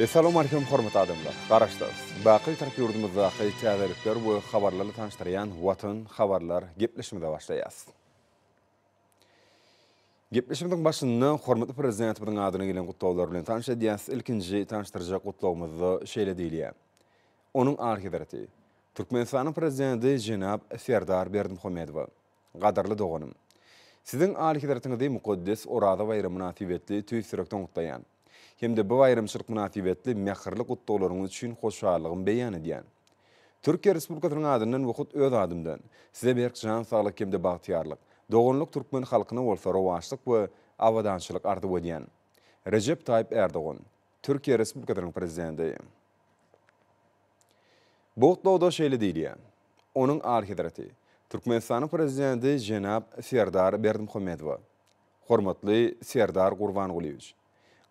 Assalamu alaikum hormat adamlar. Garaşdayız. Baqy tarap yurdumuzda haýçalaryklar we habarlarly tanıştyrýan Watan habarlar gepleşmede başlaýas. Gepleşmediň başynda hormatly prezidentimiň adyna gelen gutlawlar bilen tanışýas. Ilkinji tanıştyrjak gutlawymyzda şeýle diýilýär. Onuň arhidereti Türkmenistanyň prezidenti Jenab Serdar Berdimuhammedow. Gadarly doganym. Siziň arhideretiňizde mukaddes orada bayram münasibetli tüýsürekden gutlaýan. Hem de bu bayramçylyk münasibetli mähirli gutlawlaryňyz üçin hoşallygym beýan edýän. Türkiýe Respublikasynyň adyndan wagt öz adymdan size berk jan saglyk hem de bagtyarlyk, doganlyk türkmen halkyna bolsa rowaçlyk we awadançylyk ardyp edýän. Recep Tayyip Erdoğan, Türkiýe Respublikasynyň prezidenti. Bu gutlawda şeýle diýilýär. Onuň arhidereti Türkmenistanyň prezidenti Jenab Serdar Berdimuhammedow. Hormatly Serdar Gurbangulyewич.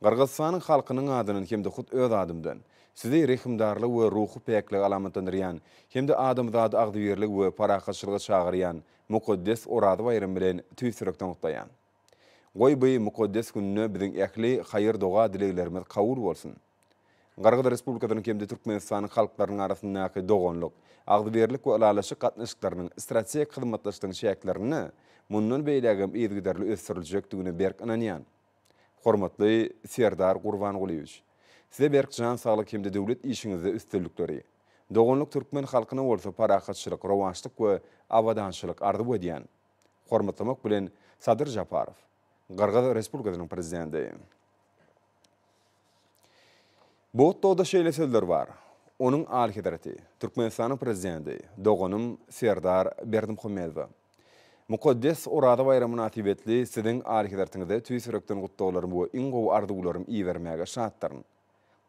Qırgızstanyň halkynyň adynyň hem de hut öz adymdan sizi rehimdarly we ruhy peklik alamatlandyrýan hem de adamzady agdybirlik we parahatçylyga çagyrýan mukaddes orada bayram bilen tüýsürekden gutlaýan. Goý bu mukaddes gününe biziň ähli haýyr doga dileklerimiz kabul bolsun. Qırgız Respublikasynyň hem de Türkmenistanyň halklarynyň arasyndaky doganlyk, agdybirlik we alalaşyk gatnaşyklarynyň strategik hyzmatlaşygyň şäklerini mundan beýlegem ýetgiderli ösdüriljekdigine berk inanýan. Hormatly Serdar Gurbangulyewich. Size berk jan saglyk hem de döwlet işiňizde üstünlikleri, doganlyk türkmen halkyna bolsa parahatçylyk, rowaçlyk we awadançylyk ardyp edýän. Hormatlamak bilen Sadyr Japarow, Qırgız Respublikasynyň prezidenti. Bu toda şeýle sözler bar. Onuň arhidereti Türkmenistanyň prezidenti doganym Serdar Berdimuhammedow. Mukaddes orada bayram münasibetli siziň arhideretiňizde tüýsürekden gutlawlarym we iň gowy arzuwlarym iýermäge şatdyryn.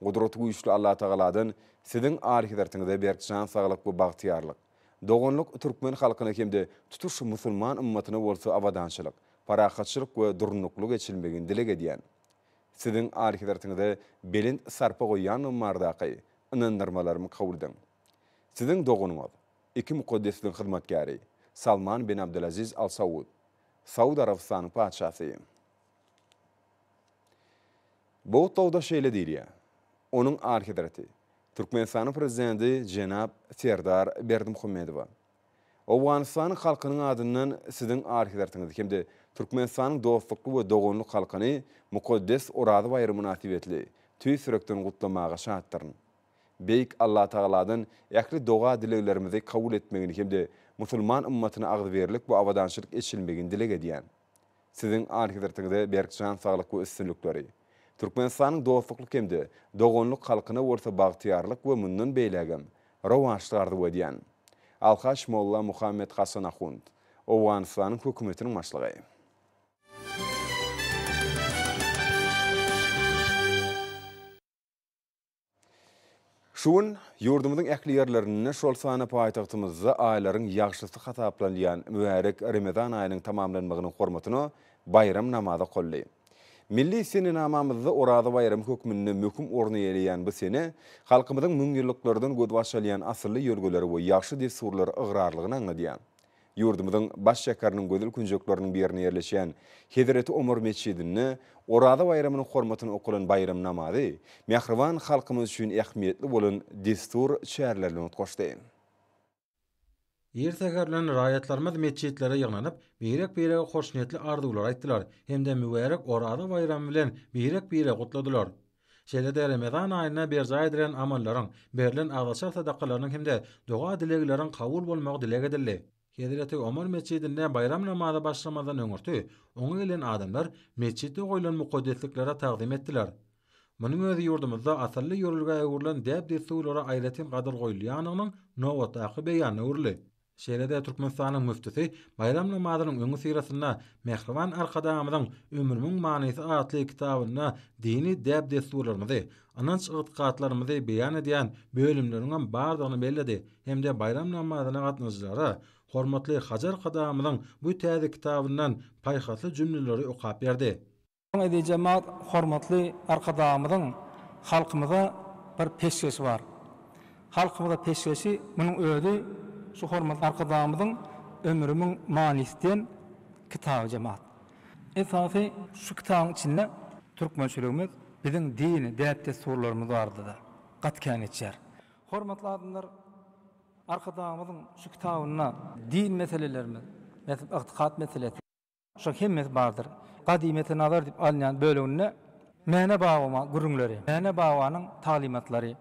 Gudraty güýçli Allah Tagaladan siziň arhideretiňizde berk jan saglyk we bagtyarlyk, doganlyk türkmen halkyna hem de tutuş musulman ümmetina bolsa awadançylyk, parahatçylyk we durnuklyk geçilmegin dilek edýän. Siziň arhideretiňizde belin sarpa goýan mardaky inandyrmalarym kabul ediň. Siziň doganyňyz iki mukaddesliň hyzmatkary Salman bin Abdulaziz Al Saud, Saud Arabistanyň paçasy. Bu tawda şeýle diýilýär. Onuň arhidereti Türkmenistanyň prezidenti Jenab Serdar Berdimuhammedow. Owganystanyň halkynyň adyndan siziň arhideretiňiz hem de Türkmenistanyň dostlukly we doganlyk halkyny mukaddes orada bayram münasibetli tüýsürekden gutlamaga şatdyryn. Beýik Allah Tagaladan ähli doga dileklerimizi kabul etmegini hem de musulman ümmetine agdybirlik we awadançylyk etşilmegin dilek edýän. Siziň arhideretiňizde berk jan saglyk we üstünlikleri, Türkmenistanyň dostlukly hem de doganlyk halkyna bolsa bagtyarlyk we mundan beýlegem rowaçlyk ardyp edýän. Alhaş Molla Muhammed Hasan Ahund, Owganystanyň hökümetiniň başlygy. Şuun yurdumyzyň ähli ýerlerinde şol sany paýtagtymyzda aýlaryň ýagşysy hataplanýan mübarek Ramazan aýynyň tamamlanmagynyň hormatyna bayram namazy gollaýar. Milli sene namamyzda orada bayram hökmünde möhüm orny ýerleýän bu sene halkymyzyň müň ýylliklardan göz başalýan asyrly ýörgeleri we ýagşy desturlar ygrarlygyny aňladýan. Yurdumyzyň baş şäheriniň gödül künjekleriniň birine ýerleşýän Hezreti Ömer meçidinde orada bayramynyň hormatyny okulan bayram namazy mähriban halkymyz üçin ähmiýetli bolan destur şäherlerden ötkoşdy. Ertegerlen raýatlarymyz meçitlere ýygnanyp, beýrek hoş niyetli arzuwlar aýtdylar, hemde mübarek orada bayram bilen beýrek gutladylar. Şeýle-de Ramazan aýyna berja edilen amallaryň, berilen agdaşar sadakalaryň hemde doga dilekleriň kabul bolmagy dilek edildi. Hezreti Ömer meçidinde bayram namazy başlamadan öňürtü, oňa gelen adamlar meçitde goýulan mukaddesliklere taqdim etdiler. Munyň özi ýurdumyzda asyrly ýörülge öwrülen däp desturlara aýratyn gadyr goýulýanynyň nowatdaky beýany öwrüli. Şeýle-de Türkmenistanyň müftisi bayram namazynyň öňü sirasynda Mehriban arkadamyzyň ömrümiň manysy atly kitabyna dini däp desturlarymyzy, ananç ygtykatlarymyzy beýan edýän bölümleriň bardygyny belledi. Hemde bayram namazyna gatnaşjylary hormatly Hajar Kadamynyň bu täze kitabyndan paýhatly jümleleri okap berdi. Edi cemaat hormatly arkadamynyň halkymyza bir peşkesi bar. Halkymyza peşkesi munyň özi şu hormatly arkadamynyň ömrümiň manysy kitap cemaat. Esasy şu kitabyň içinde türkmençiligimiz Bizim dini, däpde sorularımız vardı da. Gatkan etjer. Hormatly adamlar, arkadağımızın şu kitabına din meselelerini, itikat meselesi, şu hemmet bardır. Kadimete nazar dip alınyan bölümüne mene bağıma gurunları, mene bağıvanın talimatları.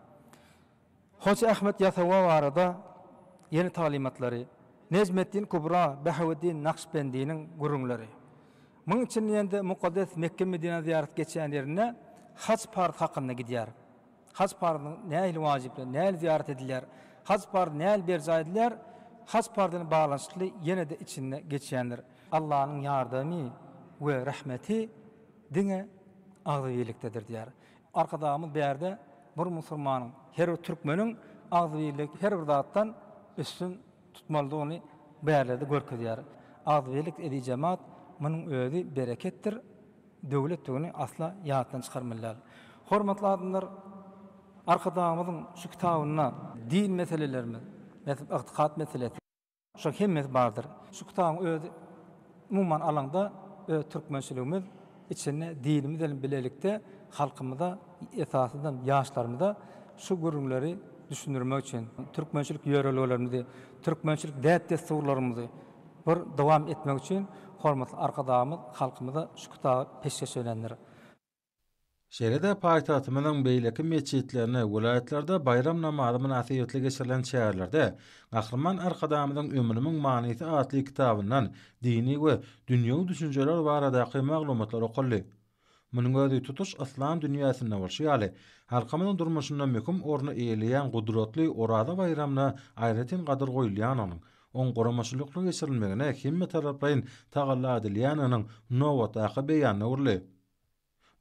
Hoca Ahmet Yasawa varada yeni talimatları, Necmettin Kubra, Behaveddin Nakşibendi'nin gurunları. Bunun için yende mukaddes Mekke Medine ziyaret geçen yerine hac pardı hakkında gidiyor. Hac pardının näil wajipli, näil ziyaret ediler. Hac pardı näil berja ediler. Hac pardının bağlantılı yine de içinde geçenler. Allah'ın yardımı ve rahmeti dine ağzıyeliktedir diyor. Arkadağımız bir yerde bir Müslümanın, her bir Türkmenin ağzıyelik her bir zattan üstün tutmalıdığını bir yerlerde görkezdiler. Ağzıyelik edi cemaat bunun özü berekettir. Devlet tügünü asla yağıttan çıkarmalılar. Hormatly adamlar, arkadağımızın şu kitabına din meselelerini, itikat meselesi, şu hemmet bardır. Şu kitabın özü umuman alanda Türkmençiliğimiz içine dinimiz bilelikte halkımıza esasından yaşlarımıza şu gurunları düşünürmek için Türkmençilik yörelerimizi, Türkmençilik däpde sorularımızı bir devam etmek için hormatly arkadağımız halkımıza şu kitabı peşkeş edenler. Şeýle-de paýtagtymyň beýleki meçitlerine, welaýatlerde bayram namazy münasibetli geçirilen şäherlerde Gahryman arkadamyň ömrüniň manysy adly kitabyndan dini we dünýäwi düşünjeler baradaky maglumatlar okuldy. Munyň özü tutuş islam dünýäsinde bolşy ýaly halkymyň durmuşynda möhüm orny eýleýän gudratly Orada bayramyna aýratyn gadyr goýulýan onuň on goramaşylykly geçirilmegine himme taraplaryň tagalla edilýäniň nowataky beýanyna urly.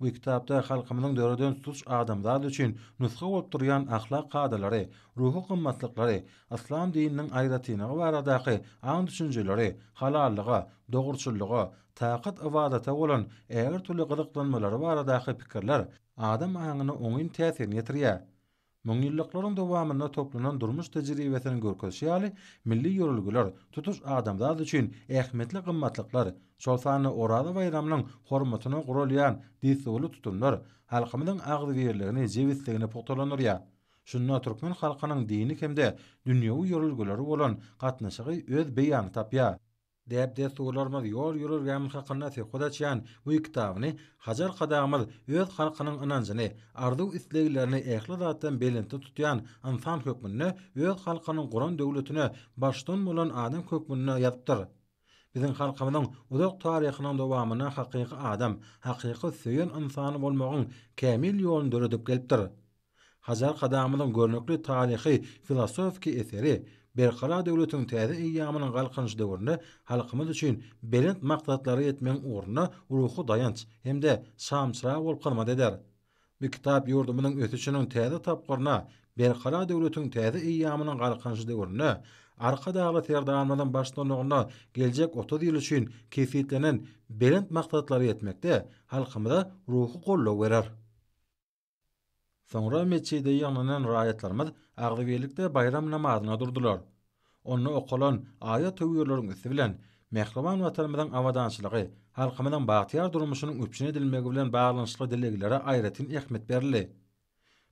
Bu kitapda halkymyň döredän tutuş adamlar üçin nusga bolup durýan ahlak kadalary, ruhy gymmatlyklary, islam dininiň aýratyna baradaky aň düşünjeleri, halallyga, dogurçullyga, taqat ibadata bolan äger türlü gyzyklanmalary baradaky pikirler adam aňyny oňyn täsirini ýetirýär. Müň ýyllaklaryň dowamynda toplanan durmuş tejribesini görkezýäli milli ýörelgiler tutuş adamlar üçin ähmetli gymmatlyklar, şol sany Orada bayramynyň hormatyna gurulýan disipli tutumlar halkymyň agzybirligini, jewitligini pogtalanýar. Şunda türkmen halkynyň dini hemde dünýäwi ýörelgileri bolan gatnaşygy öz beýany tapýar. Däpde sorularymyz ýol ýürürgän hakynda söhbetçän bu kitabyny Hajar Kadamyz öz halkynyň inanjyny, arzuw isleglerini ähli zatdan belenti tutýan insan hökmüne, öz halkynyň Guran döwletine başdan bolan adam hökmüne ýazypdyr. Bizim halkymyň uzak taryhynyň dowamyna hakyky adam, hakyky söýen insany bolmagyň kämil ýoluny döredip gelipdir. Hajar Kadamyň görnekli taryhy filosofiki eseri Berkara döwletiň täze eýýamynyň galkynjy döwründe halkymyz üçin belent maksatlary ýetmeň uğruna ruhy dayanç hemde şamçyra bolup galmad eder. Bu kitap ýurdumynyň ötüşiniň täze tapgyryna Berkara döwletiň täze eýýamynyň galkynjy döwründe arka dagly terdanmadan başlanýagyna geljek 30 ýyl üçin kefitlenen belent maksatlary ýetmekde halkymyza ruhy gollaw berer. Sonra meçide ýanynan raýatlarymyz agzybirlikde bayram namazyna durdular. Onu okulan ayet töwürleriň üstü bilen Mehriban watanymyzyň awadançylygy, halkymyzyň bagtyar durmuşynyň öpçün edilmegi bilen baglanşykly dileglere aýratyn ähmet berildi.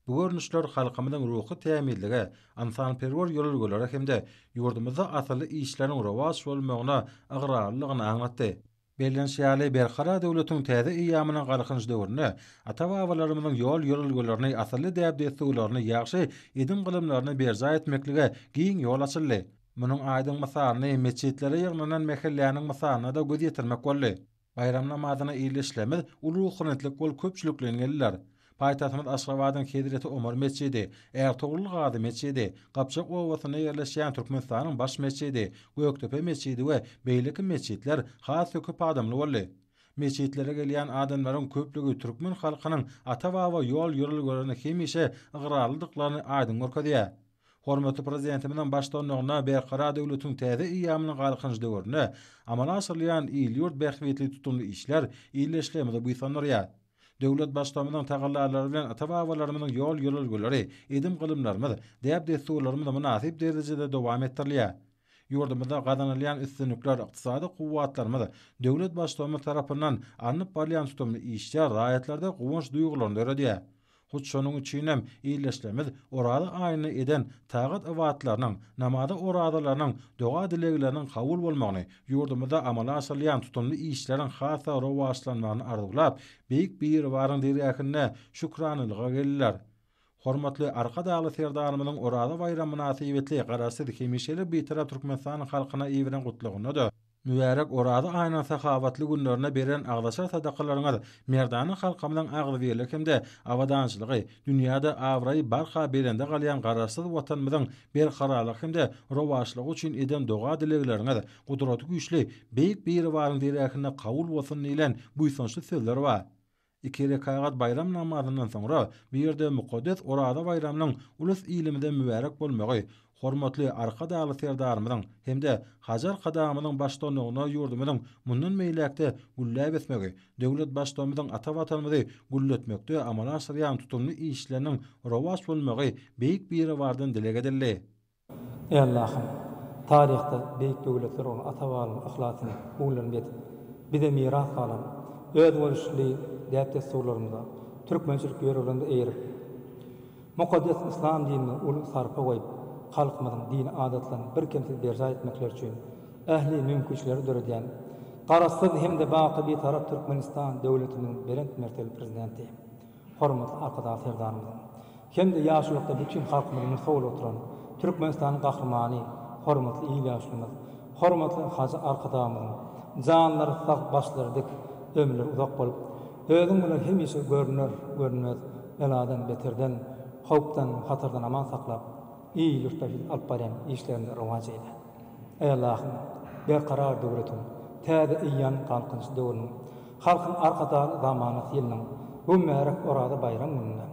Bu görnüşler halkymyzyň ruhy tämizlige, insanperwer ýörelgilere hemde ýurdumyzda asaly işleriň rowaj bolmagyna agrarlygyny aňlatdy. Bellenşýäli Berkara döwletiň täze eýýamynyň galkynjy döwründe ata-babalarymyzyň ýol ýörelgilerini asaly däpde suwlaryny ýaxşy edim gylymlaryny berja etmeklige giň ýol açyldy. Munyň aýdyň masalyny meçitlere ýygnanan mehelläniň masalyna da göz ýetirmek boldy. Bayram namazyna ýylyşlemiz ulu hürmetlik bol köpçüliklen geldiler. Paýtagtymyz Aşgabatyň Hedreti Omar meçidi, Ertuğrul Gazi meçidi, Gapçak owasyna ýerleşýän Türkmenistanyň baş meçidi, Göktepe meçidi we beýleki meçitler has köp adamly boldy. Meçitlere gelýän adamlaryň köplügi türkmen halkynyň ata-baba ýol ýörelgilerini hemişe ygyrarlydyklaryny aýdym görkezýär. Hormatly prezidentimiň başdanlygyna Berkara döwletiň täze eýýamynyň galkynjy döwründe amala asyrlayan ýurt bähwetli tutumly işler ýylyşlemede buýsanýar. Döwlet başdanlygynyň tagallarlary bilen ata-babalarymyň ýol ýörelgileri, edim gylymlarymyz, däp desturlarymyz münasip derejede dowam etdirilýär. Yurdumyzda gazanylýan üstünlikler ykdysady kuwwatlarymyz döwlet başlamy tarapyndan alınıp barýan tutumly işler raýatlarda gowunç duýgularyny öredýär. Hut şonuň üçinem iýleşlerimiz orada aýny eden tagat ewatlarynyň, namada oradalarynyň, doga dilegleriniň kabul bolmagyny, ýurdumyzda amala asyrylýan tutumly işleriň hasa rowaşlanmagyny arzulap, beýik bir waryň diräkine şükranylyga geldiler. Hormatly arka dagly serdarymyň orada bayram münasibetli garaşsyz hemişeli bir tarap Türkmenistanyň halkyna iýiren gutlugyna da mübarek orada aýnan sahabatly günlerine beren agdaşar sadakalaryňyz merdanyň halkymyň agdy berlik hemde awadançylygy, dünýäde awraý barha berende galýan garaşsyz watanymyzyň berkararlygy hemde rowaşlygy üçin eden doga dilegleriniň gudraty güýçli beýik bir waryň diräkine kabul bolsun diýen buýsançly sözler bar. 2 rekat bayram namazynyň soňra bir ýerde mukaddes orada bayramynyň ulus iliminde mübarek bolmagy, hormatly arka dagly serdarymyň hemde Hajar Kadamynyň başdanlygyna ýurdumyň mundan meýlekde gülläp etmegi, döwlet başdanlygyň ata watanymyzy gulletmekde amala asyrýan tutumly işleriniň rowaş bolmagy beýik bir wardan dilek edildi. Ey Allah'ım, tarihte beýik döwletler onu ata walyň ahlakyny ulanıp etip, bize miras kalan öz boluşly däpde sorularymyza türkmençilik ýörelinde eýirip, mukaddes İslam dinini uly sarpa goýup, halkymyzyň dini adatlaryny bir kemsiz berja etmekler üçin ähli mümkinçileri döredýän garaşsyz hemde baky bir tarap Türkmenistan döwletiniň berent mertebeli prezidenti, hormatly arkadaş serdarymyz, hemde ýaşlykda bütün halkymyzyň sowul oturan Türkmenistanyň gahrmany, hormatly ýaşlymyz, hormatly Hajar arkadaşymyň janlary sag başlarydyk ömürler uzak bolup, özüň bilen hemişe görünmez beladan beterden, howpdan, hatardan aman saklap, iýilikde alyp barýan işlerini rowaj eyle. Ey Allah'ım, berkarar döwletiň, täze iýan galkynç döwrüniň, halkyň arkadaşy zamanyt ýylynyň bu märek orada bayram gününde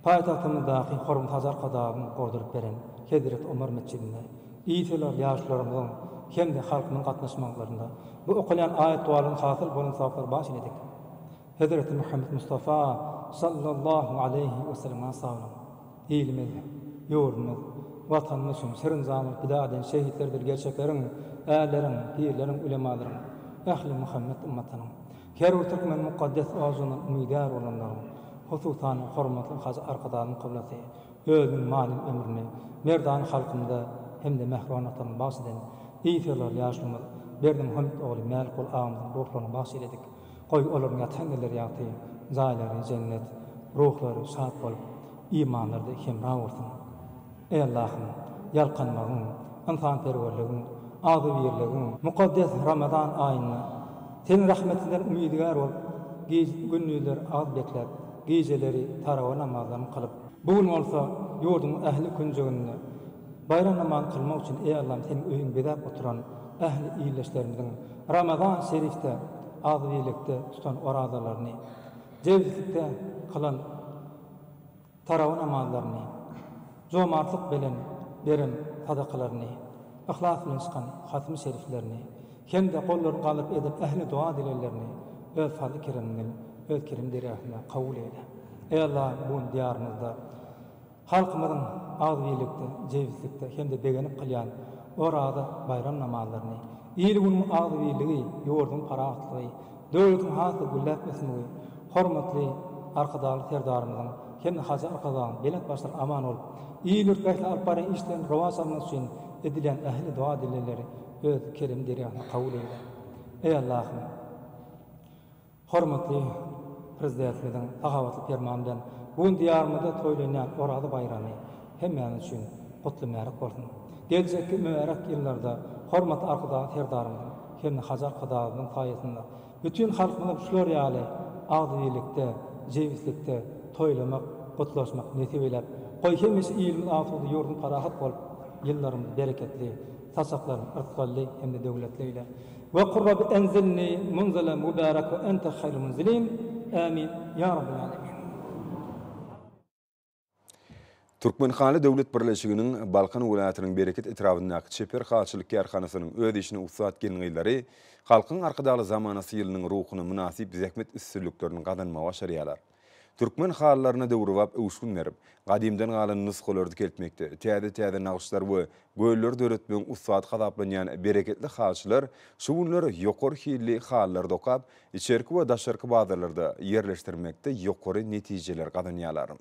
paýtagtymyzdaky hormat Hajar Kadamyny gordurup beren Hezret Ömer mescidinde iýseler ýaşlarymyzyň hemde halkynyň gatnaşmaklaryna bu okulan ayet dualyň hasyl bolan sawaplar baş edik. Hezret Muhammed Mustafa sallallahu aleyhi ve sellem sawlam. Ilmiz, ýurdumyz, watanymyz üçin serin zanyl pida eden şehitlerdir gerçekleriň, älerin, pirlerin, ulemalaryň, ähli Muhammed ummatynyň, her bir türkmen mukaddes ozunyň umydar bolanlaryň, hususan hormatly Hajar arkadaşynyň kyblasy, özüň malim ömrüni merdan halkymda hemde mehrunatyny baş eden iýseler ýaşlymyz Berdim Muhammed ogly Mälikul Ağamyň ruhlaryny baş ededik. Goý olaryň ýatanlar ýaty, zaýlary cennet, ruhlary şat bolup, imanlarda hemra bolsun. Ey Allah'ım, yalkanmagyň, insanperwerligiň, agzybirligiň, mukaddes Ramazan aýyny senin rahmetinden umydgar bolup, günnüler az beklep, geceleri tarawa namazlaryny kılıp, bugün bolsa ýurdumyň ähli künjegini bayram namazı kılmak üçin ey Allah'ım senin öýüň bedap oturan ähli iýleşlerimiziň Ramazan şerifde agzybirlikde tutan oradalaryny, jewzlikde kılan tarawa namazlaryny, jomartlyk bilen beren sadakalaryny, ihlas bilen çykan hatmy şeriflerini, hemde gollaryny galyp edip ähli dua dilerlerini öz fadly kereminden, öz kerim dergahynda kabul eyle. Ey Allah, bu diyarymyzda halkymyzyň agzybirlikde, jewzlikde hemde begenip kılýan orada bayram namazlaryny, ýylgyň agzybirligi, ýurdun paraklygy, döwletiň hasy güllap esmegi, hormatly arkadaşly serdarymyzyň hemde Hajar arkadaşyň belet başlar aman bolup, iýilikde alyp barýan işlerini rowaş almak üçin edilen ähli dua dilerleri öz kerim dergahynda kabul eyle. Ey Allah'ım, hormatly prezidentimiziň sahabatly fermanyndan bu diyarymyzda toýlanýan orada bayramy hemmäň üçin gutly märek bolsun. Gelecekki mübarek ýyllarda hormatly arkadaş serdarymyň hemde Hajar Kadamynyň saýasynda bütün halkymyň şular ýaly agzybirlikde, jewizlikde toýlamak, gutlaşmak nesip eylep, goý hemişe ilmi afudy ýurdun parahat bolup, ýyllarym bereketli, tasaklarym ırtgally hemde döwletli eyle. Ve qur Rabbi enzilni munzalan mubarak ve ente hayrul munzilin. Amin ya rabbal alamin. Türkmenhany Döwlet Birleşiginiň Balkan welaýatynyň bereket etrawyndaki çeper halçylyk ýarhanasynyň öz işini uksat gelýänleri halkyň arkadaşly zamanasy ýylynyň ruhuny münasip zähmet üstünliklerini gazanmagy başarýarlar. Türkmen halalarına döwrüp öwüşgün berip, gadimden galan nusxalardy keltmekde. Täze-täze nagşlar we göller döretmeň ustat hadaplanýan bereketli haçlar şu günler ýokary hilli halalar dokap, içerki we daşarky bazarlarda yerleşdirmekde ýokary netijeler gadanýalar.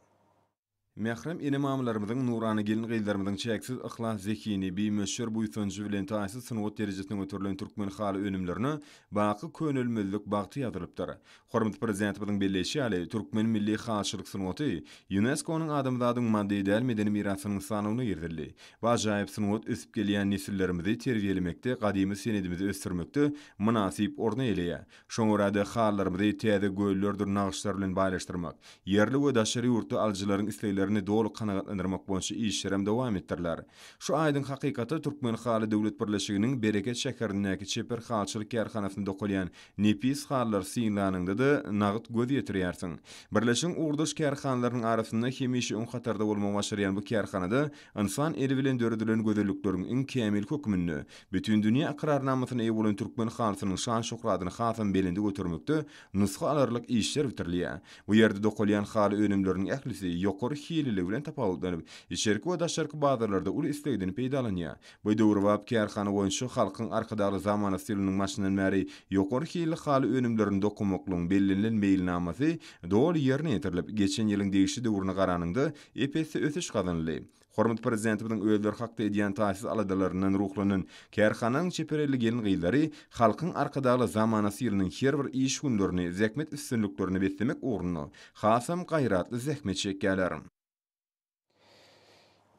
Mehrem imamlarymyzyň nurany gelin gyldarymyzyň çeksiz ihlas zekini bi meşhur buýsunjy bilen taýsy synowat derejesine götürilen türkmen haly önümlerini baky könülmezlik bagty ýazylypdyr. Hormat prezidentimiň belleşi ýaly türkmen milli halçylyk synowaty UNESCO-nyň adamzadyň maddi däl medeni mirasynyň sanawyna girdildi. Bajaýyp synowat ösüp gelýän nesillerimizi terbiýelemekde, gadymy senedimizi ösdürmekde münasip orna eleýär. Şoňa görä hallarymyzy täze göllerde nagşlar bilen baýlaşdyrmak, yerli we daşary ýurtda aljylaryň isleýlerini doluq kanagatlandyrmak boýunça işlerem dowam etdirler. Şu aýdyň hakykaty Türkmen haly döwlet birleşiginiň Bereket şäherindäki çeper halçylyk ýarhanasynda okulýan nepis hallar synlanyňda da nagyt göz ýetirýärsiň. Birleşigiň urduş ýarhanlarynyň arasynda hemişe ön hatarda bolmagy başarýan bu ýarhanada insan eli bilen döredilen gözellikleriň iň kämil hökmünde bütün dünýä ikrarnamasyna eýe bolan Türkmen halkynyň şan şöhratyny hasam belinde götürmekde nusxa alarlyk işler bitirilýär. Bu ýerde okulýan haly önümleriniň ählisi ýokary hilili bilen tapawutlanyp, içerki we daşarky bazarlarda ul islegini peýdalanýar. Bu döwrüp kärhana boýunça halkyň arkadaly zamana stiliniň maşynyň märi ýokary hilli haly önümlerini dokunmaklyň bellenlen meýilnamasy dol ýerine ýetirilip, geçen ýylyň degişi döwrüne garanyňda epesi ösüş kazanly. Hormat prezidentimiň özleri hakda edýän taýsy aladalaryndan ruhlanyň kärhananyň çepereli gelin gyýlary halkyň arkadaly zamana stiliniň her bir iş günlerini, zähmet üstünliklerini beslemek ugruna hasam gaýratly zähmet çekýärler.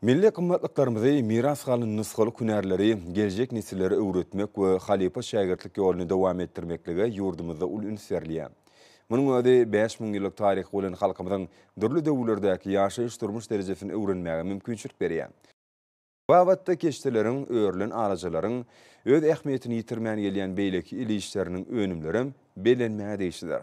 Milli kymmatlyklarymy miras galan nusxaly hünärleri geljek nesillere öwretmek we halipa şägirdlik ýolyny dowam etdirmeklige ýurdumyzda ul ünserliýär. Munyň özi 5000 ýyllyk taryhy bolan halkymyzyň dürli döwürlerdäki ýaşaýyş turmuş derejesini öwrenmäge mümkinçilik berýär. Bu wagtda keşdeleriň, örlen alajalaryň öz ähmiýetini ýitirmän gelýän beýleki ilişleriniň önümleri belenmäge değişdiler.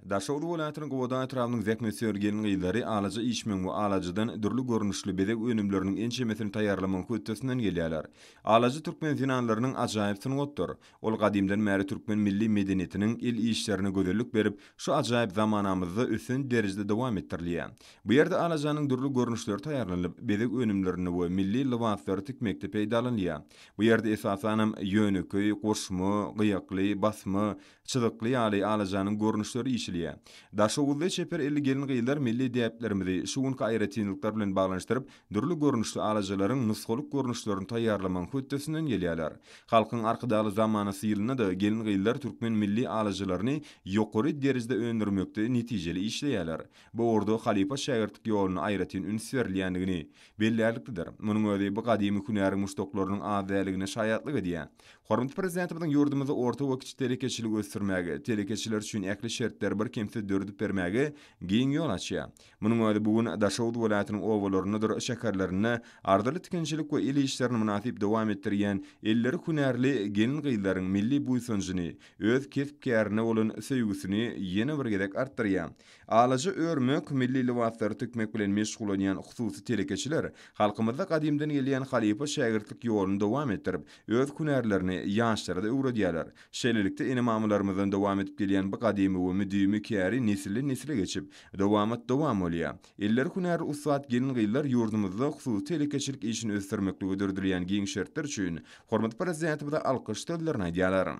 Daşowry welaýatynyň Gowadan etrafynyň zähmet gelin gyýlary alaja işmeň we alajydan dürli görnüşli bedek önümleriniň ençemesini taýýarlamak ötesinden gelýärler. Alaja türkmen zinanlarynyň ajaýyp synowatdyr. Ol gadimden märi türkmen milli medeniýetiniň il işlerine gözellik berip, şu ajaýyp zamanamyzda üstün derejede dowam etdirilýär. Bu ýerde alajanyň dürli görnüşleri taýýarlanyp, bedek önümlerini we milli libaslary tikmekde peýdalanýar. Bu ýerde esasanam ýönüki, goşmy, gyýakly, basmy, çydykly ýaly alajanyň görnüşleri işilýär. Daşowly çeper eli gelin gyýlar milli diýiplerimizi şu günkü aýratynlyklar bilen baglanşdyryp, dürli görnüşli alajalaryň nusxalyk görnüşlerini taýýarlamak hötdesinden gelýärler. Halkyň arkadaly zamana sylyna da gelin gyýlar türkmen milli alajalaryny ýokary derejede öndürmekde netijeli işleýärler. Bu orada halipa şägirdlik ýolyny aýratyn ünswerliýändigini bellälikdir. Munyň özi bu gadymy hünäriň muşdoklarynyň azadligine şaýatlyk edýär. Hormat prezidentimiň ýurdumyzda orta wagt telekeçilik ösdürmäge, telekeçiler üçin ähli şertler bir kimse dördüp bermäge giň ýol açýar. Munyň özi bugün Daşowry welaýatynyň owalarynyň şäherlerine ardaly tikinçilik we il işlerini münasip dowam etdirýän elleri hünärli gelin gyýlaryň milli buýsunjyny, öz kesipkärine bolan söýgüsini ýene bir gedek artdyrýar. Alaja örmek, milli libaslary tikmek bilen meşgul bolýan hususy telekeçiler halkymyzda gadimden gelýän halipa şägirdlik ýolyny dowam etdirip, öz hünärlerini ýaşlara da öwredýärler. Şeýlelikde imamlarymyzdan dowam edip gelýän bu gadymy we müdümi käri nesile geçip dowam bolýar. Eller hünär usat gelin gyýlar ýurdumyzda hususy telekeçilik işini ösdürmekde götürilýän giň şertler üçin hormat prezidentimize alkyş sözlerini aýdýarlar.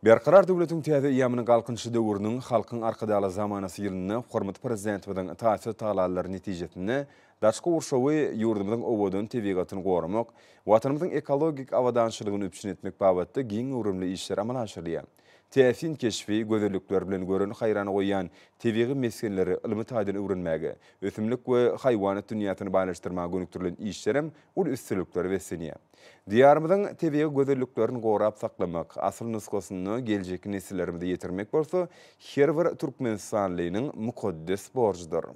Berqarar döwletiň täze ýamynyň galkynçy döwrüniň halkyň arkadaly zamanasy ýylyny hormat prezidentimiň taýsir taýlary netijesinde daşky urşawy ýurdumyzyň owadan tebigatyny goramak, watanymyzyň ekologik awadançylygyny üpçün etmek babatda giň urumly işler amala aşyrýar. Täsin keşfi gözellikler bilen göreni haýrana goýan tebigi meseleleri ilmi taýdan öwrenmäge, ösümlik we haýwanat dünýäsini baýlaşdyrmaga gönükdirilen işlerem ul üstünlikleri beslenýär. Diýarymyzyň tebigi gözelliklerini gorap saklamak, asyl nusgasyny geljek nesillerimize ýetirmek bolsa, her bir türkmenistanlynyň mukaddes borjydyr.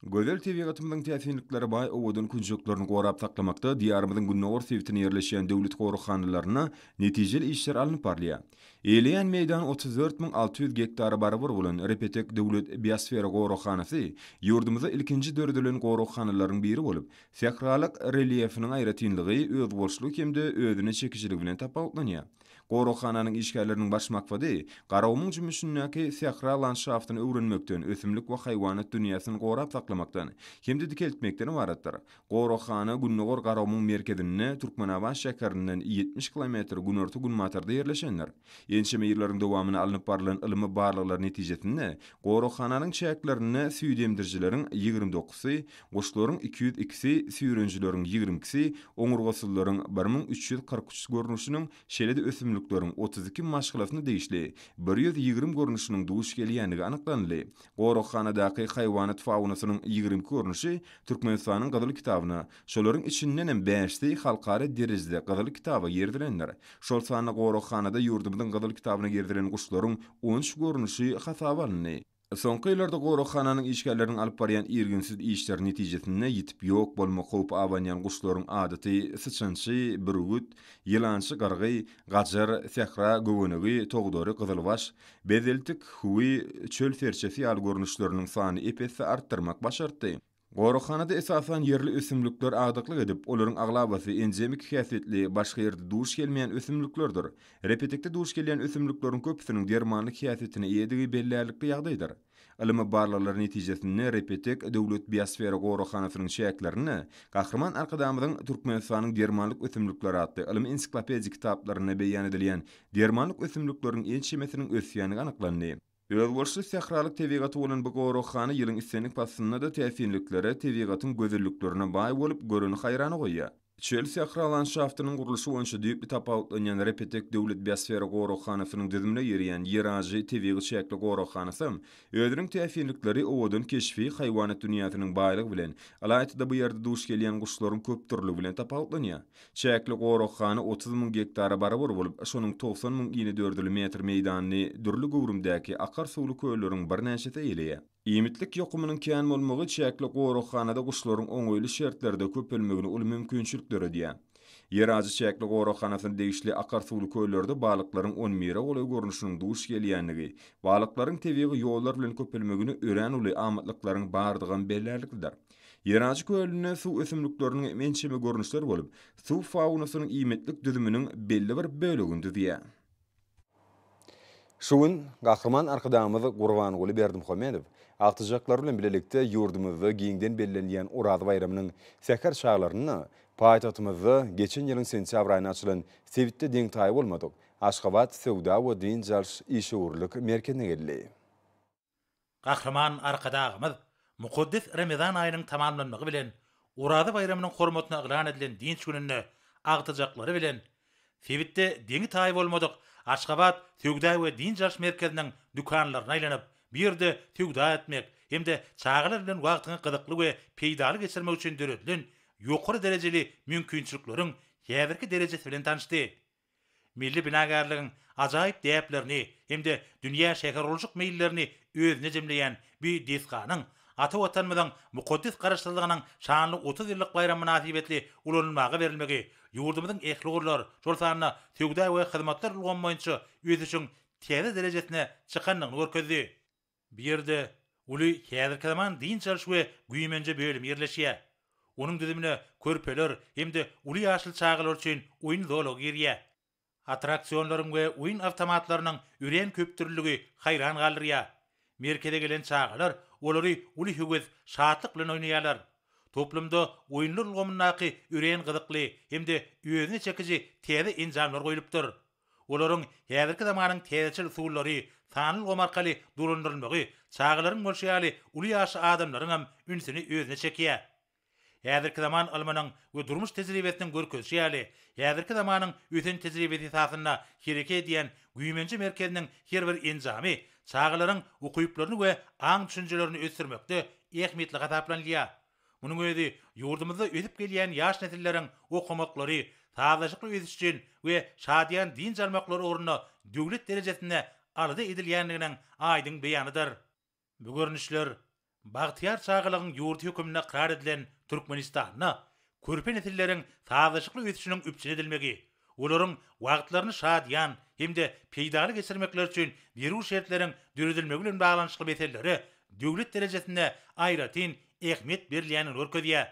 Gözel tebigatymyzyň täsinlikleri baý owadan kunjuklaryny gorap saklamakda diýarymyzyň günnäwir sebitine ýerleşýän döwlet gorukhanylaryna netijeli işler alınıp barlýar. Eýleýän meýdan 34.600 hektara barabar bolan Repetek Döwlet Biosfera Gowrakhanasy ýurdumyzda ilkinji dördülen gowrakhanalaryň biri bolup, sähralyk reliefiniň aýratynlygy öz bolşuluk hemde özüne çekijiligi bilen tapawutlanýar. Gowrakhanyň işgärleriniň baş maksady garawmyň jümüşündäki sähra landşaftyny öwrenmekden, ösümlik we haýwanat dünýäsini gorap saklamakdan, hemde dikeltmekden ibaretdir. Gowrakhana Günnogor garawmyň merkezinde Türkmenabaş şäherinden 70 km günorta günmatarda ýerleşenler. Enşeme ýyllaryň dowamyny alynyp baralan ilmi barlyklar netijesinde gowrakhanyň çäklerini süýdemdirjileriň 29-sy, goşlaryň 202-si, süýrenjileriň 20-si, oňurgasylaryň 1343 görnüşiniň şeýle-de ösümlikleriň 32 maşgylasyny değişli, 120 görnüşiniň duş gelýänligi anyklandy. Gowrakhanadaky haýwanat faunasynyň 20 görnüşi Türkmenistanyň Gyzyl kitabyna, şolaryň içinden hem 5-ti halkara derejede Gyzyl kitaba ýerdilenler. Şol sany gowrakhanada ýurdumyzyň Gyzyl kitabyna girdilen guşlaryň 13 görnüşi hasaba alındy. Soňky ýyllarda gowrakhanyň işgärleriniň alyp barýan irginsiz işler netijesinde ýitip ýok bolma howp awanýan guşlaryň adaty sıçançy, bürgüt, ýylançy gargy, gajar, sähra göwenegi, togdary, gyzylbaş, bezeltik, huwy, çöl serçesi ýaly görnüşleriniň sany epesde artdyrmak başardy. Gowrakhanada esasan yerli ösümlikler agdyklyk edip, olaryň aglabasy enjemik häsiýetli, başga ýerde duş gelmeýän ösümliklerdir. Repetekde duş gelýän ösümlikleriň köpüsiniň dermanlyk häsiýetine ýedigi bellälikli ýagdaýdyr. Ilmi barlyklar netijesinde Repetek Döwlet Biosfera Gowrakhanasynyň şäklerini Gahrman Arkadamyň Türkmenistanyň dermanlyk ösümlikleri adly ilmi ensiklopedik kitaplaryna beýan edilýän dermanlyk ösümlikleriň ençemesiniň ösýäni anyklandy. Özbolşy sähralyk tebigaty bolan bu gowrakhana ýylyň islenlik pasynda da täsirlikleri tebigatyň gözellüklerine baý bolup görüni haýrany goýýar. Çöl sähra landşaftynyň gurulşy boýunça diýip tapawutlanýan Repetek Döwlet Biosfera Gowrakhanasynyň düzümine ýerýän ýeraji tebigi şäkli gowrakhanasy özüniň täsirlikleri owadan keşfi haýwanat dünýäsiniň baýlygy bilen, alaýatda bu ýerde duş gelýän guşlaryň köp türlügi bilen tapawutlanýar. Şäkli gowrakhana 30.000 hektara barabar bolup, şonuň 90.000 metr meýdanyny dürli gowrumdäki akar suwly kölleriň bir näçesi eýleýär. Iýmitlik ýokymynyň kän bolmagy çäkli gowrakhanada guşlaryň oňoýly şertlerde köpelmegini ul mümkinçilikler edýär. Ýeraji çäkli gowrakhanasyny degişli akar suwly köllerde balyklaryň 10 mira goly görnüşiniň duş gelýänligi, balyklaryň tebigi ýollar bilen köpelmegini ören uly amatlyklaryň bardygan bellälikdir. Ýeraji kölüne suw ösümlikleriniň mençeme görnüşleri bolup, suw faunasynyň iýmitlik düzüminiň belli bir bölegini düzýär. Şuň Gahrman Arkadamyzy Gurbanguly Berdimuhammedow agtyjaklar bilen bilelikde ýurdumyzda giňden bellenýän Urady baýramynyň sähär çaglaryny paýtagtymyzda geçen ýylyň sentyabr aýyna açylan Sewitde deň taý bolmadyk Aşgabat Sewda we Din Jarş işgörlük merkezine geldi. Gahrman Arkadamyz mukaddes Ramazan aýynyň tamamlanmagy bilen Urady baýramynyň hormatyna ýylan edilen dinç gününe agtyjaklary bilen Sewitde deň taý bolmadyk Aşgabat Sewda we Din Jarş merkeziniň dükanlaryna aýlanyp bir-de tügda etmek hemde çağlar bilen wagtyny gyzykly we peýdaly geçirmek üçin döredilen ýokary derejeli mümkinçilikleriň häzirki derejesi bilen tanışdy. Milli binagarlygyň ajaýyp däplerini hemde dünýä şäheroljuk meýillerini özüne jemleýän bir desganyň ata watanymyzyň mukaddes garaşdyrlygynyň şanly 30 ýyllyk baýram münasibetli ulanmagy berilmegi ýurdumyzyň ehli gurlar şol sanyna tügda we hyzmatlar ulgan boýunça özü üçin täze derejesine çykanlygyny görkezdi. Bir yerde uly häzirki zaman din çarşı we güýmenje bölüm ýerleşýär. Onuň düzümine körpeler hemde uly ýaşyl çağlar üçin oýun zolog ýerýär. Attraksionlaryň we oýun awtomatlarynyň üren köptürlügi haýran galdyrýar. Merkeze gelen çağlar olary uly hügüz şatlyk bilen oýnaýarlar. Toplumda oýunlar ulgamynaky üren gyzykly hemde özüne çekiji täze enjamlar goýulypdyr. Olaryň häzirki zamanyň täzeçil usullary sanly gomarkaly durundyrylmagy çağlaryň bolşýaly uly ýaşy adamlaryň hem ünsini özüne çekýär. Häzirki zaman almanyň we durmuş tejribesiniň görkezýäli, häzirki zamanyň öten tejribesi esasynda hereke edýän güýmenji merkeziniň her bir enjamy çağlaryň ukyplaryny we aň düşünjelerini ösürmekde ähmiýetli hasaplanýar. Munyň özi ýurdumyzda ödip gelýän ýaş nesilleriň okumaklary, tazaşykly öziş üçin we şadýan din jarmaklary oruna döwlet derejesinde arada edilýänliginiň aýdyň beýanydyr. Bu görnüşler Bagtyar çağlagyň ýurt hökümine karar edilen Türkmenistanyna körpe nesilleriň tazaşykly özüşiniň üpçün edilmegi, Olaryň wagtlaryny şadyan hemde peýdaly geçirmekler üçin berүү şertleriň düredilmegi bilen baglanyşly meseleleri döwlet derejesinde aýratyn ähmiýet berilýänini görkezýär.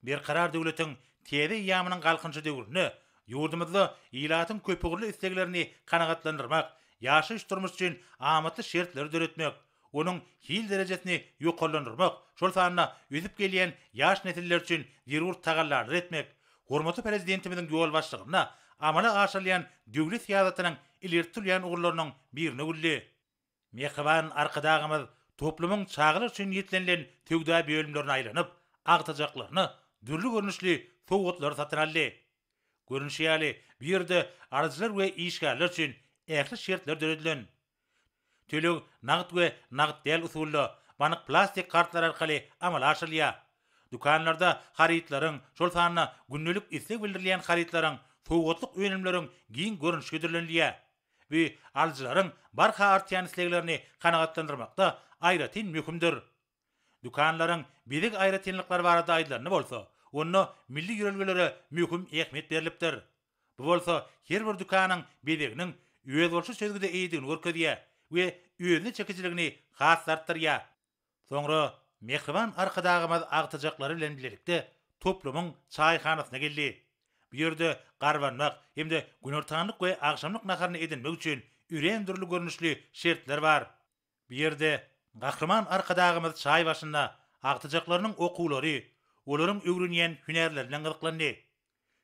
Bir karar döwletiň täze ýamynyň galkynçy döwrüni, ýurdumyzda ilatyň köpügürli isteklerini kanagatlandyrmak, ýaşaýyş durmuş üçin amatly şertler düretmek, onuň hil derejesini ýokarlandyrmak, şol sanyna öýüp gelýän ýaş nesiller üçin berүү tagallar etmek, hormatly prezidentimiziň ýol başlygyna amala aşyrýan döwlet siýasatynyň ileri sürýän ugurlarynyň birini gülli. Mehriban arkadagymyz toplumyň çagyly üçin ýetlenilen tögdä bölümlerine aýlanyp, agtajaklaryny dürli görnüşli sowgatlar satyn aldy. Görnüşýäli bir ýerde arzylar we işgärler üçin ähli şertler döredilen. Tölüg nagd we nagd däl usulla banyk plastik kartlar arkaly amal aşyrýar. Dukanlarda haritlaryň, şol sanyna günnelik istek bildirilýän haritlaryň, sowgatlyk öňümleriň giň görnüşe gedirilýär. We alyjylaryň barha artýan isteklerini kanagatlandyrmakda aýratyn möhümdir. Dukanlaryň bizik aýratynlyklary barada aýdylany bolsa, onu milli ýörelgelere möhüm ähmiýet berilipdir. Bu bolsa her bir dukanyň biziginiň öýe bolşy sözgüde eýdigini görkezýär we öýüni çekijiligini has artdyrýar. Soňra mehriban arkadagymyz agtajaklary bilen birlikde toplumyň çaýhanasyna geldi. Bu ýerde garbanmak hemde günortaňlyk we agşamlyk naharyny edinmek üçin ürendirli görnüşli şertler bar. Bu ýerde gahryman arkadagymyz çaý başynda agtajaklarynyň okuwlary, olaryň öwrenýän hünerleri bilen gyzyklandy.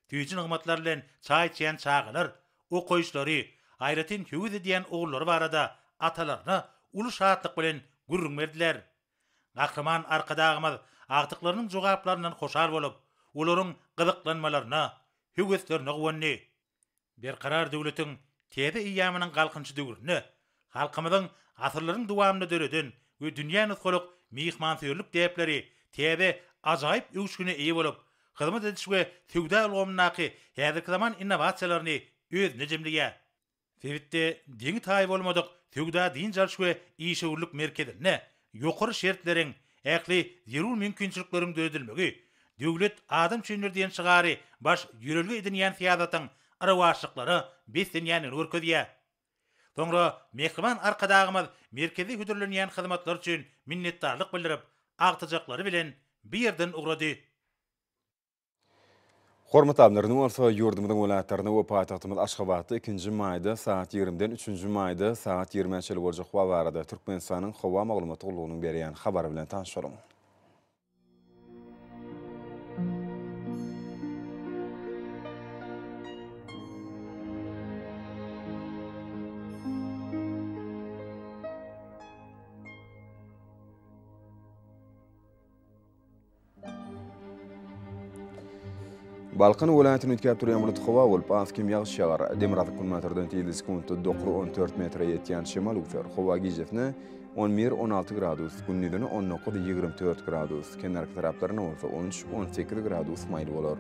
Tüýjin ygmatlar bilen çaý içýän çagylar, okuyuşlary, aýratyn höwüz edýän ogullary barada atalaryna uly şatlyk bilen gurrun berdiler. Gahryman arkadagymyz agtyklarynyň jogaplarynyň hoşal bolup, olaryň gyzyklanmalaryna, höwüslerine gowany. Bir karar döwletiň täze ýamynyň galkynçy döwrüni, halkymyzyň asyrlaryň dowamyny döreden we dünýä nusgalyk mihmansöýürlük däpleri täze ajaýyp öwüşgüne eýe bolup, hyzmat ediş we tögdä ulgamynaky häzirki zaman innovasiýalaryny özüne jemleýär. Sebitde diňi taý bolmadyk tögdä din jarşy we işewürlük merkezine ýokary şertleriň, ähli zerur mümkinçilikleriň döredilmegi, döwlet adam çynlerden çygary baş ýörelge edinýän siýasatyň arawaşlyklary beslenýänini görkezýär. Soňra mehriban arkadagymyz merkezi hüdürlenýän hyzmatlar üçin minnetdarlyk bildirip, agtajaklary bilen bir ýerden ugrady. Hormat ablaryň bolsa ýurdumyzyň welaýatlaryna we paýtagtymyz Aşgabatda 2-nji maýda saat 20-den 3-nji maýda saat 20-çe boljak hawa barada Türkmenistanyň hawa maglumaty gullugynyň berýän habary bilen tanışalım. Balkan welaýatyny ütkäp durýan bulut hawa bolup askim ýağış ýagar. Demirad kunmatardan týyldys kuntu 9-14 metre ýetýän şemal ufer. Hawa gijefne 11-16 gradus, gündüzüne 19-24 gradus, kenarky taraplaryna bolsa 13-18 gradus maýl bolar.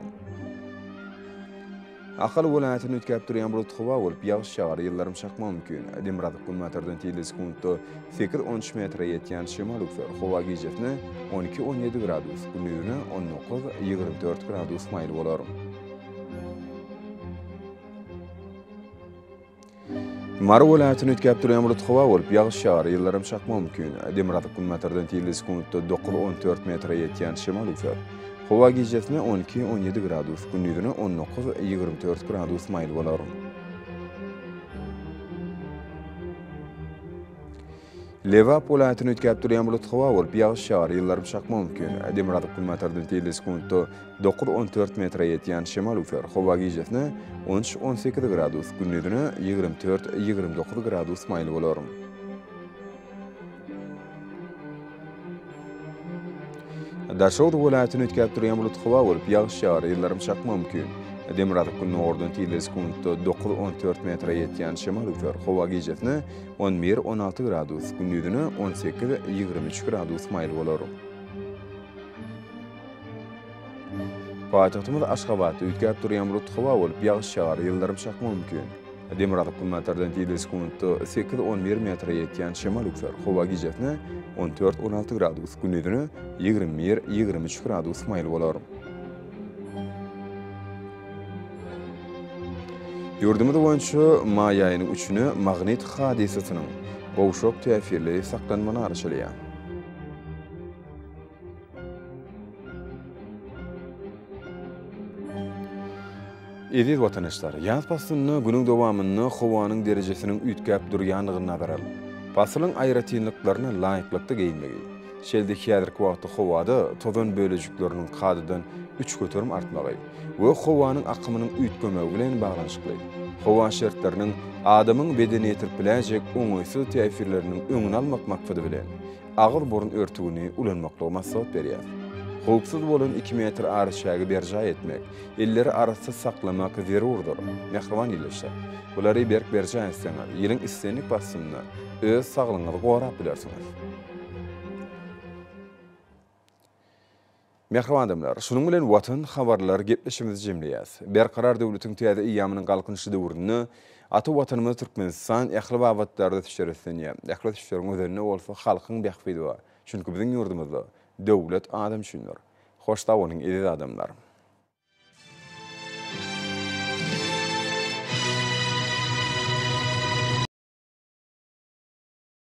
Ahal welaýatyny ütkäp durýan bulut hawa bolup ýağış ýagar, ýyllarym çakma mümkin. Demirad kunmatardan týyldys kuntu 8-13 metre ýetýän şemal ufer. Hawa gijefne 12-17 gradus, gündüzüne 19-24 gradus maýl bolar. Mara welaýatyny ütkäp durýan bulut hawa bolup ýağış ýagar, ýyllarym çakma mümkin. Demirad kunmatardan týyldys kuntu 9-14 metre ýetýän şemal ufer. Hawa gijefne 12-17 gradus, gündüzüne 19-24 gradus maýl bolar. Lewap welaýatyny ütkäp durýan bulut hawa bolup ýağış ýagar, ýyllarym çakma mümkin. Demirad kunmatardan týyldys kuntu 9-14 metre ýetýän şemal ufer. Hawa gijefne 13-18 gradus, gündüzüne 24-29 gradus maýl bolar. Daşowd welaýatyny ütkäp durýan bulut hawa bolup ýağış ýagar, ýyllarym çakma mümkin. Demirad kunnordan týyldys kuntu 9-14 metre ýetýän şemal ufer. Hawa gijefne 11-16 gradus, gündüzüne 18-23 gradus maýl bolar. Paýtagtymyz Aşgabatda ütkäp durýan bulut hawa bolup ýağış ýagar, ýyllarym çakma mümkin. Demirad kunmatardan týyldys kuntu 8-11 metre ýetýän şemal ufer. Hawa gijefne 14-16 gradus, gündüzüne 21-23 gradus maýl bolar. Yurdumuz boýunça may aýynyň 3-nü magnit hadisasynyň gowşok täsirli saklanmany arşylýar. Ediz watandaşlar, ýaz pasyny günüň dowamyny howanyň derejesiniň üýtgäp durýanlygyny nazar alyp, pasylyň aýratynlyklaryna laýyklykda geyinmegi, şeldeki ýazyrky wagtda howada tozan bölejikleriniň kadydan 3 göterim artmagy we howanyň akymynyň üýtgemegi bilen baglanyşykly. Howa şertleriniň adamyň bedeni ýetirpiläjek oňaýsy täsirleriniň öňüni almak maksady bilen agyr burun örtügini ulanmakly maksat berýär. Howpsuz bolan 2 metr arşagy berja etmek, elleri arasy saklamak zerurdur. Mehriban ýyleşe. Bulary berja etseňiz, ýylyň istenlik basyny öz saglygyňyzy gorap bilersiňiz. Mehriban adamlar, şunun bilen watan habarlar gepleşimizi jemleýäs. Berkarar döwletiň täze ýamynyň galkynçy döwründe ata watanymyz Türkmenistan ähli babatlarda tişeretlenýär. Ähli tişeriniň özüne bolsa halkyň bähfidi bar. Çünki biziň ýurdumyzda döwlet adam düşünür. Hoş da onuň ediz adamlar.